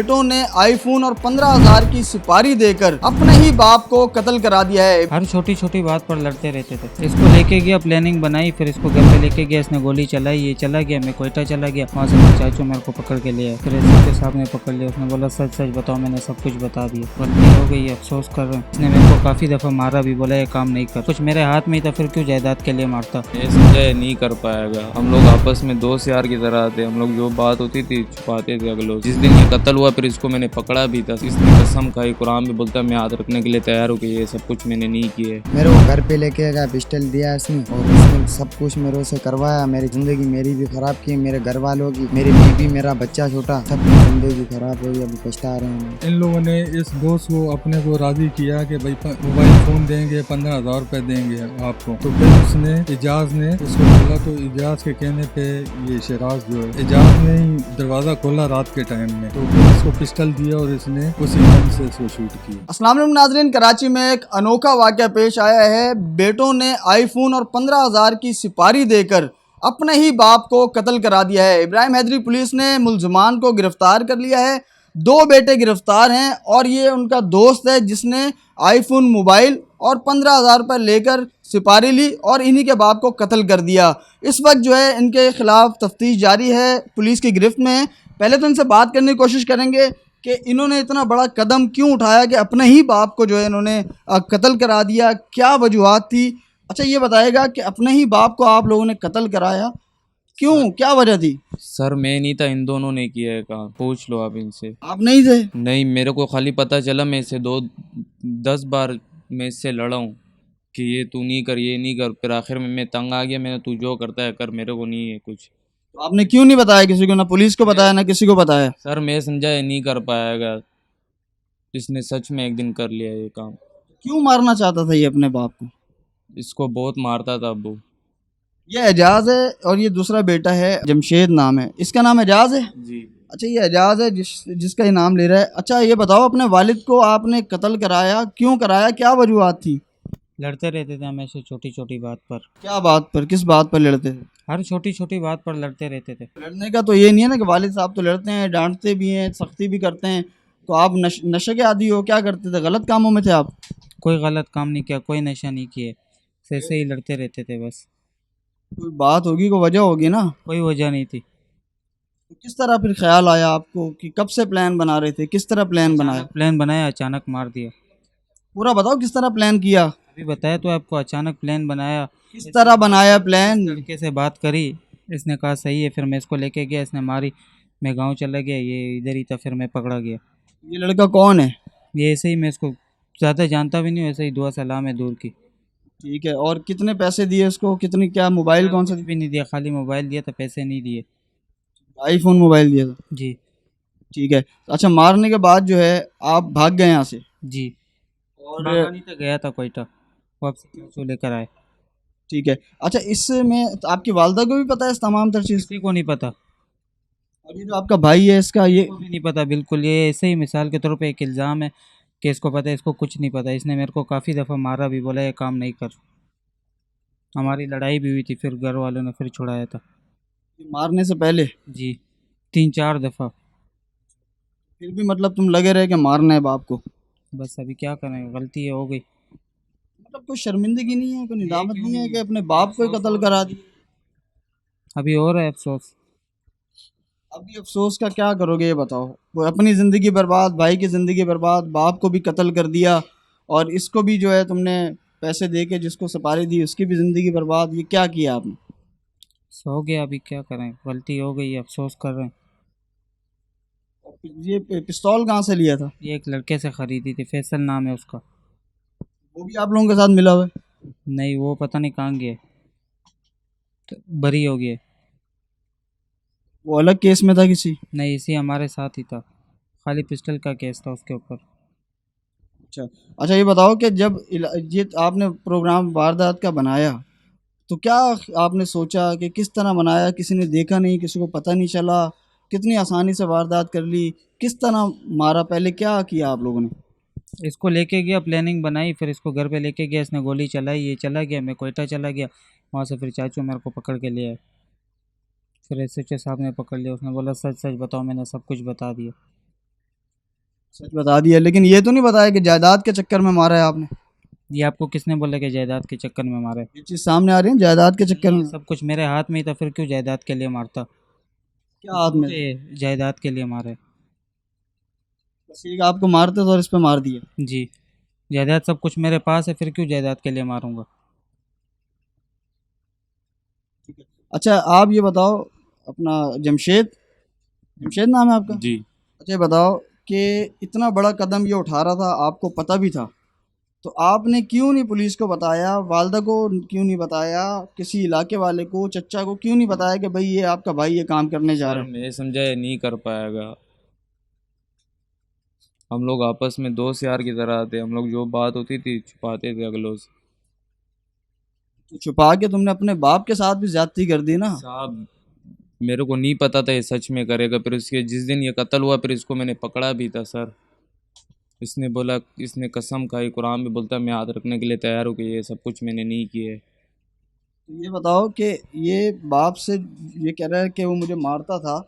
बेटों ने आईफोन और 15,000 की सिपारी देकर अपने ही बाप को कत्ल करा दिया है। हर छोटी छोटी बात पर लड़ते रहते थे। इसको लेके गया, प्लानिंग बनाई, फिर इसको घर पे लेके गया, इसने गोली चलाई, ये चला गया, मैं कोयटा चला गया, वहाँ से मेरे चाचू मेरे को पकड़ के लिया, फिर एसएचओ साहब ने पकड़ लिया। उसने बोला सच सच बताओ, मैंने सब कुछ बता दिया, गलती हो गई, अफसोस कर रहे हैं। इसने मेरे को काफी दफा मारा भी, बोला ये काम नहीं कर, कुछ मेरे हाथ में ही था, फिर क्यों जायदाद के लिए मारता। ये समझा नहीं कर पाएगा। हम लोग आपस में दोस्त यार की तरह थे, हम लोग जो बात होती थी छुपाते थे अगले। जिस दिन ये कत्ल हुआ फिर इसको मैंने पकड़ा भी था, इसने कसम खाई, कुरान में बोलता मैं हाथ रखने के लिए तैयार हूँ कि ये सब कुछ मैंने नहीं किया। मेरे को घर पे लेके गया, पिस्टल दिया इसने और इसने सब कुछ मेरे से करवाया। मेरी जिंदगी मेरी भी खराब की, मेरे घर वालों की, मेरी बीवी, मेरा बच्चा छोटा, सब जिंदगी खराब हो गई। अभी पछता रहे हैं। इन लोगों ने इस दोस्त को अपने को राजी किया कि भाई मोबाइल फोन देंगे, 15,000 रुपए देंगे आपको। तो फिर उसने इजाज ने उसको बोला, तो इजाज के कहने पे ये शराज जो है, इजाज ने ही दरवाजा खोला रात के टाइम में, तो फिर इसको पिस्टल दिया और इसने उसी गन से इसको शूट किया। अस्सलाम वालेकुम नाज़रीन, कराची में एक अनोखा वाक़या पेश आया है। बेटों ने आईफोन और 15,000 की सिपारी देकर अपने ही बाप को कत्ल करा दिया है। इब्राहिम हैदरी पुलिस ने मुलजमान को गिरफ्तार कर लिया है। 2 बेटे गिरफ्तार हैं और ये उनका दोस्त है जिसने आईफोन मोबाइल और 15,000 रुपये लेकर सिपारी ली और इन्हीं के बाप को कत्ल कर दिया। इस वक्त जो है इनके खिलाफ तफ्तीश जारी है, पुलिस की गिरफ्त में है। पहले तो इनसे बात करने की कोशिश करेंगे कि इन्होंने इतना बड़ा कदम क्यों उठाया कि अपने ही बाप को जो है इन्होंने कत्ल करा दिया, क्या वजूहात थी। अच्छा ये बताएगा कि अपने ही बाप को आप लोगों ने कत्ल कराया, क्यों, क्या वजह थी? सर मैं नहीं था, इन दोनों ने किया है काम, पूछ लो आप इनसे। आप नहीं थे? नहीं, मेरे को खाली पता चला, मैं इससे 10 बार मैं इससे लड़ा हूँ कि ये तू नहीं कर, ये नहीं कर, फिर आखिर में मैं तंग आ गया, मैंने तू जो करता है कर, मेरे को नहीं है कुछ। तो आपने क्यों नहीं बताया किसी को? ना पुलिस को बताया ना किसी को बताया? सर मैं समझा ये नहीं कर पाएगा, इसने सच में एक दिन कर लिया ये काम। क्यों मारना चाहता था ये अपने बाप को? इसको बहुत मारता था अब्बू। ये एजाज है और ये दूसरा बेटा है, जमशेद नाम है, इसका नाम एजाज है जी। अच्छा ये एजाज है जिसका ये नाम ले रहा है। अच्छा ये बताओ, अपने वालिद को आपने कत्ल कराया, क्यों कराया, क्या वजूहात थी? लड़ते रहते थे हमेशा छोटी छोटी बात पर। क्या बात पर, किस बात पर लड़ते थे? हर छोटी छोटी बात पर लड़ते रहते थे। लड़ने का तो ये नहीं है ना कि वालिद साहब तो लड़ते हैं, डांटते भी हैं, सख्ती भी करते हैं, तो आप नशे के आदी हो, क्या करते थे, गलत कामों में थे आप? कोई गलत काम नहीं किया, कोई नशा नहीं किए, ऐसे ही लड़ते रहते थे बस। कोई बात होगी, कोई वजह होगी ना। कोई वजह नहीं थी। तो किस तरह फिर ख्याल आया आपको कि कब से प्लान बना रहे थे, किस तरह प्लान बनाया? प्लान बनाया, अचानक मार दिया। पूरा बताओ किस तरह प्लान किया, अभी बताया तो आपको, अचानक प्लान बनाया। किस तरह बनाया प्लान? लड़के से बात करी, इसने कहा सही है, फिर मैं इसको लेके गया, इसने मारी, मैं गांव चला गया, ये इधर ही था, फिर मैं पकड़ा गया। ये लड़का कौन है? ये ऐसे ही, मैं इसको ज़्यादा जानता भी नहीं, वैसे ही दुआ सलाम है दूर की। ठीक है, और कितने पैसे दिए इसको, कितनी, क्या मोबाइल कौन सा? कुछ भी नहीं दिया, खाली मोबाइल दिया था, पैसे नहीं दिए। आईफोन मोबाइल दिया था। जी। ठीक है, अच्छा मारने के बाद जो है आप भाग गए यहाँ से? जी। और भागा नहीं था, गया था कोयटा, वापस चाचू लेकर आए। ठीक है, अच्छा इसमें तो आपकी वालदा को भी पता है इस तमाम तर चीज़? किसी को नहीं पता, और ये जो आपका भाई है इसका, ये को भी नहीं पता बिल्कुल। ये ऐसे ही मिसाल के तौर पे एक इल्ज़ाम है कि इसको पता है, इसको कुछ नहीं पता। इसने मेरे को काफ़ी दफ़ा मारा भी, बोला ये काम नहीं कर। हमारी लड़ाई भी हुई थी, फिर घर वालों ने फिर छुड़ाया था। मारने से पहले जी, 3-4 दफ़ा। फिर भी मतलब तुम लगे रहे कि मारना है बाप को? बस अभी क्या करें, गलती हो गई। मतलब कोई शर्मिंदगी नहीं है, कोई निदामत नहीं है कि अपने बाप को ही कत्ल करा दी? अभी हो रहा है अफसोस। अभी अफसोस का क्या करोगे ये बताओ? वो अपनी ज़िंदगी बर्बाद, भाई की ज़िंदगी बर्बाद, बाप को भी कत्ल कर दिया और इसको भी जो है तुमने पैसे दे के जिसको सिपारी दी उसकी भी ज़िंदगी बर्बाद। ये क्या किया आपने? हो गया, अभी क्या करें, गलती हो गई, अफसोस कर रहे हैं। ये पिस्तौल कहाँ से लिया था? ये एक लड़के से ख़रीदी थी, फैसल नाम है उसका। वो भी आप लोगों के साथ मिला हुआ है? नहीं, वो पता नहीं कहाँ गया, तो बरी हो गया। वो अलग केस में था किसी? नहीं, इसी हमारे साथ ही था, खाली पिस्टल का केस था उसके ऊपर। अच्छा, अच्छा ये बताओ कि जब ये आपने प्रोग्राम वारदात का बनाया तो क्या आपने सोचा कि किस तरह बनाया? किसी ने देखा नहीं, किसी को पता नहीं चला, कितनी आसानी से वारदात कर ली, किस तरह मारा, पहले क्या किया आप लोगों ने? इसको लेके गया, प्लानिंग बनाई, फिर इसको घर पे लेके गया, इसने गोली चलाई, ये चला गया, मैं कोयटा चला गया, वहाँ से फिर चाचू मेरे को पकड़ के ले आए, फिर एसएचओ साहब ने पकड़ लिया। उसने बोला सच सच बताओ, मैंने सब कुछ बता दिया। सच बता दिया, लेकिन ये तो नहीं बताया कि जायदाद के चक्कर में मारा है आपने। ये आपको किसने बोला कि जायदाद के चक्कर में मारे? ये चीज़ सामने आ रही है जायदाद के चक्कर में। सब कुछ मेरे हाथ में ही था, फिर क्यों जायदाद के लिए मारता? क्या हाथ में? ये जायदाद के लिए मारे। ठीक, आपको मारते तो और इस पे मार दिया। जी, जायदाद सब कुछ मेरे पास है, फिर क्यों जायदाद के लिए मारूंगा? अच्छा आप ये बताओ, अपना जमशेद, जमशेद नाम है आपका? जी। अच्छा ये बताओ कि इतना बड़ा कदम ये उठा रहा था, आपको पता भी था, तो आपने क्यों नहीं पुलिस को बताया, वालदा को क्यों नहीं बताया, किसी इलाके वाले को, चचा को क्यों नहीं बताया कि भाई ये आपका भाई ये काम करने जा रहा है? मैं समझा ये नहीं कर पाएगा। हम लोग आपस में दोस्त यार की तरह थे, हम लोग जो बात होती थी छुपाते थे अगलों से। तो छुपा के तुमने अपने बाप के साथ भी ज्यादती कर दी ना। साहब मेरे को नहीं पता था ये सच में करेगा, फिर उसके जिस दिन ये कत्ल हुआ फिर इसको मैंने पकड़ा भी था सर। इसने बोला, इसने कसम खाई, कुरान में बोलता मैं याद रखने के लिए तैयार हूँ कि ये सब कुछ मैंने नहीं किए। तो ये बताओ कि ये बाप से ये कह रहा है कि वो मुझे मारता था,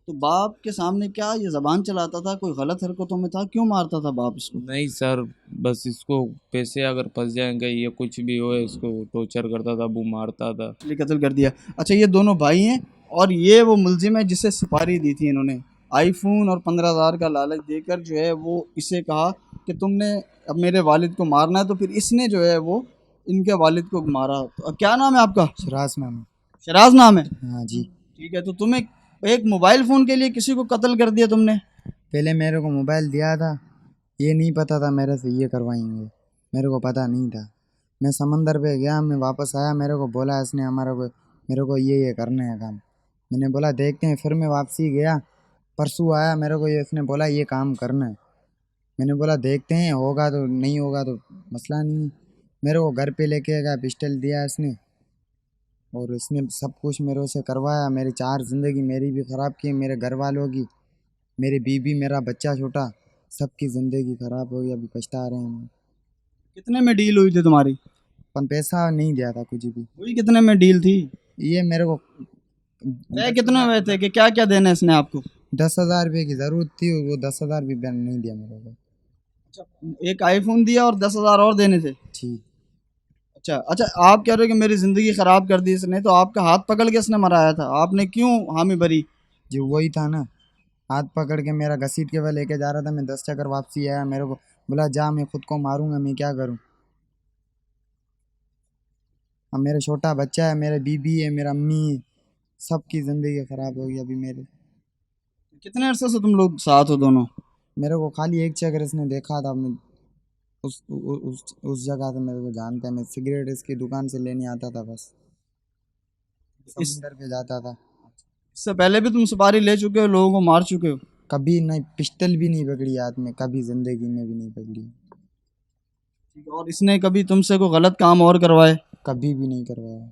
तो बाप के सामने क्या ये ज़बान चलाता था, कोई गलत हरकतों में था, क्यों मारता था बाप इसको? नहीं सर, बस इसको पैसे अगर फंस जाएंगे या कुछ भी हो इसको टॉर्चर करता था, वो मारता था। इसलिए कत्ल कर दिया। अच्छा ये दोनों भाई हैं और ये वो मुलजिम है जिसे सुपारी दी थी इन्होंने, आईफोन और 15,000 का लालच देकर जो है वो इसे कहा कि तुमने अब मेरे वालिद को मारना है, तो फिर इसने जो है वो इनके वालिद को मारा। तो क्या नाम है आपका? शराज नाम है। शराज नाम है। हाँ जी। ठीक है, तो तुम्हें एक मोबाइल फ़ोन के लिए किसी को कत्ल कर दिया तुमने? पहले मेरे को मोबाइल दिया था, ये नहीं पता था मेरे से ये करवाएंगे, मेरे को पता नहीं था। मैं समंदर पे गया, मैं वापस आया, मेरे को बोला इसने हमारे को मेरे को ये करना है काम। मैंने बोला देखते हैं, फिर मैं वापसी गया, परसों आया, मेरे को ये इसने बोला ये काम करना है। मैंने बोला देखते हैं, होगा तो, नहीं होगा तो मसला नहीं है। मेरे को घर पे लेके गया, पिस्टल दिया इसने और इसने सब कुछ मेरे से करवाया। मेरी 4 ज़िंदगी मेरी भी ख़राब की, मेरे घर वालों की, मेरी बीवी, मेरा बच्चा छोटा, सबकी ज़िंदगी ख़राब हो गई, अभी पछता रहे हैं। कितने में डील हुई थी तुम्हारी? पर पैसा नहीं दिया था कुछ भी। हुई कितने में डील थी? ये मेरे को तय कितने में थे कि क्या क्या देना है इसने आपको? 10,000 रुपये की ज़रूरत थी, वो 10,000 भी नहीं दिया मेरे को। एक आईफोन दिया और 10,000 और देने थे। ठीक। अच्छा अच्छा, आप कह रहे हो कि मेरी ज़िंदगी ख़राब कर दी इसने, तो आपका हाथ पकड़ के इसने मराया था, आपने क्यों हामी भरी? जो वही था ना, हाथ पकड़ के मेरा घसीट के वह लेके जा रहा था, मैं 10 चक्कर वापसी आया, मेरे को बोला जा मैं खुद को मारूंगा, मैं क्या करूं। अब मेरा छोटा बच्चा है, मेरे बीबी है, मेरा अम्मी है, सबकी ज़िंदगी ख़राब हो गई अभी मेरे। कितने अरसे से तुम लोग साथ हो दोनों? मेरे को खाली एक चक्कर इसने देखा था, मैं उस जगह से मेरे को जानता है, मैं सिगरेट इसकी दुकान से लेने आता था, बस समंदर पे जाता था। इससे पहले भी तुम सुपारी ले चुके हो, लोगों को मार चुके हो? कभी नहीं, पिस्टल भी नहीं पकड़ी हाथ में, कभी ज़िंदगी में भी नहीं पकड़ी, और इसने कभी तुमसे कोई गलत काम और करवाए? कभी भी नहीं करवाया।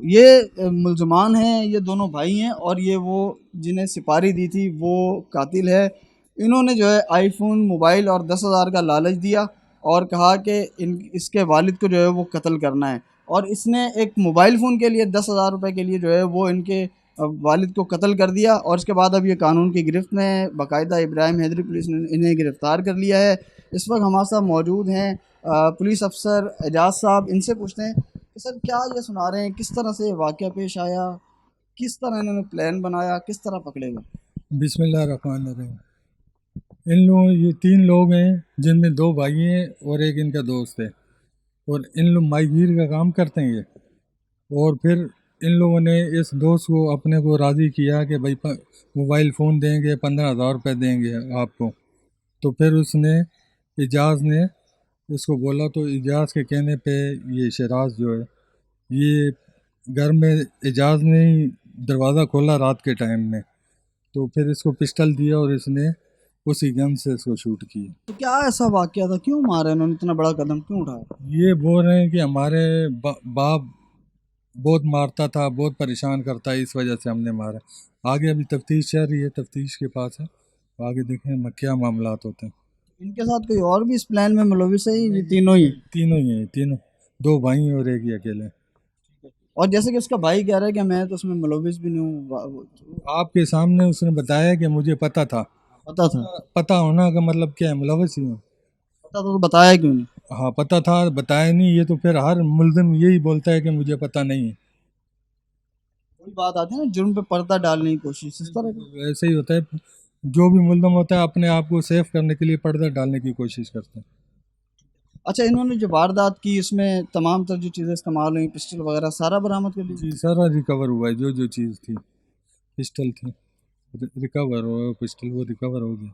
ये मुलजमान हैं, ये दोनों भाई हैं, और ये वो जिन्हें सिपारी दी थी वो कातिल है। इन्होंने जो है आईफोन, मोबाइल और 10,000 का लालच दिया और कहा कि इसके वालिद को जो है वो कत्ल करना है, और इसने एक मोबाइल फ़ोन के लिए 10,000 रुपये के लिए जो है वो इनके वालिद को कत्ल कर दिया। और इसके बाद अब ये कानून की गिरफ्त में, बाकायदा इब्राहिम हैदरी पुलिस ने इन्हें गिरफ़्तार कर लिया है। इस वक्त हमारे साथ मौजूद हैं पुलिस अफसर एजाज साहब। इनसे पूछते हैं कि सर क्या ये सुना रहे हैं, किस तरह से वाक़या पेश आया, किस तरह इन्होंने प्लान बनाया, किस तरह पकड़े गए? बिस्मिल्लाहिर्रहमानिर्रहीम। इन लोग, ये 3 लोग हैं जिनमें 2 भाई हैं और एक इनका दोस्त है, और इन लोग माहीगीर का काम करते हैं ये। और फिर इन लोगों ने इस दोस्त को अपने को राज़ी किया कि भाई मोबाइल फ़ोन देंगे, 15,000 रुपये देंगे आपको। तो फिर उसने, इजाज़ ने इसको बोला, तो इजाज़ के कहने पे ये शराज जो है, ये घर में इजाज़ ने ही दरवाज़ा खोला रात के टाइम में, तो फिर इसको पिस्टल दिया और इसने उसी गन से इसको शूट किया। तो क्या ऐसा वाक़या था, क्यों मारा इन्होंने, इतना बड़ा कदम क्यों उठाया? ये बोल रहे हैं कि हमारे बाप बहुत मारता था, बहुत परेशान करता है, इस वजह से हमने मारा। आगे अभी तफ्तीश चल रही है, तफ्तीश के पास है, आगे देखें क्या मामलात होते हैं। इनके साथ कोई और भी इस प्लान में मुलविस है? ये तीनों ही? तीनों ही हैं, तीनों, 2 भाई हैं और एक ही अकेले। और जैसे कि उसका भाई कह रहा है कि मैं तो उसमें मुलविस भी नहीं हूँ। आपके सामने उसने बताया कि मुझे पता था, पता था? पता होना का मतलब क्या है, मुलविस ही हूँ। पता था तो बताया क्यों नहीं? हाँ पता था, बताया नहीं, ये तो फिर हर मुल्जिम यही बोलता है कि मुझे पता नहीं है। कोई बात आती है ना, जुर्म पे पर्दा डालने की कोशिश, इस तरह का। ऐसे ही होता है, जो भी मुल्जिम होता है अपने आप को सेफ करने के लिए पर्दा डालने की कोशिश करता है। अच्छा, इन्होंने जो वारदात की इसमें तमाम तर जो चीज़ें इस्तेमाल हुई, पिस्टल वगैरह, सारा बरामद कर जी लिया? सारा रिकवर हुआ है, जो जो चीज़ थी, पिस्टल थी, रिकवर हुआ, पिस्टल वो रिकवर हो गया।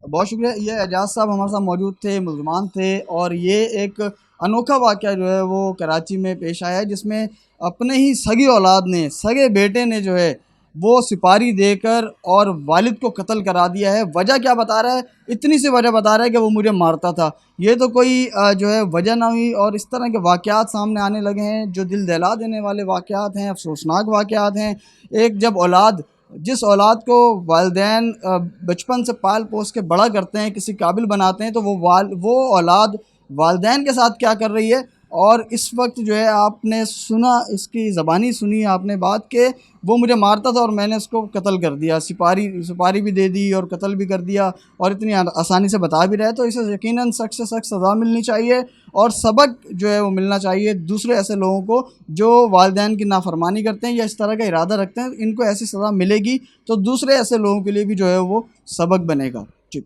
बहुत शुक्रिया। ये एजाज साहब हमारे साथ मौजूद थे, मुलजमान थे, और ये एक अनोखा वाक़या जो है वो कराची में पेश आया है, जिसमें अपने ही सगी औलाद ने, सगे बेटे ने जो है वो सिपारी देकर और वालिद को कत्ल करा दिया है। वजह क्या बता रहा है? इतनी सी वजह बता रहा है कि वो मुझे मारता था। ये तो कोई जो है वजह ना हुई, और इस तरह के वाक़यात सामने आने लगे हैं जो दिल दहला देने वाले वाक़यात हैं, अफसोसनाक वाक़यात हैं। एक जब औलाद, जिस औलाद को वालिदैन बचपन से पाल पोस के बड़ा करते हैं, किसी काबिल बनाते हैं, तो वो औलाद वालिदैन के साथ क्या कर रही है। और इस वक्त जो है आपने सुना, इसकी ज़बानी सुनी आपने बात के वो मुझे मारता था और मैंने उसको कत्ल कर दिया, सुपारी भी दे दी और कत्ल भी कर दिया, और इतनी आसानी से बता भी रहे। तो इसे यकीनन सख्त से सख्त सज़ा मिलनी चाहिए, और सबक जो है वो मिलना चाहिए दूसरे ऐसे लोगों को जो वालिदैन की नाफरमानी करते हैं या इस तरह का इरादा रखते हैं। इनको ऐसी सज़ा मिलेगी तो दूसरे ऐसे लोगों के लिए भी जो है वो सबक बनेगा। जी।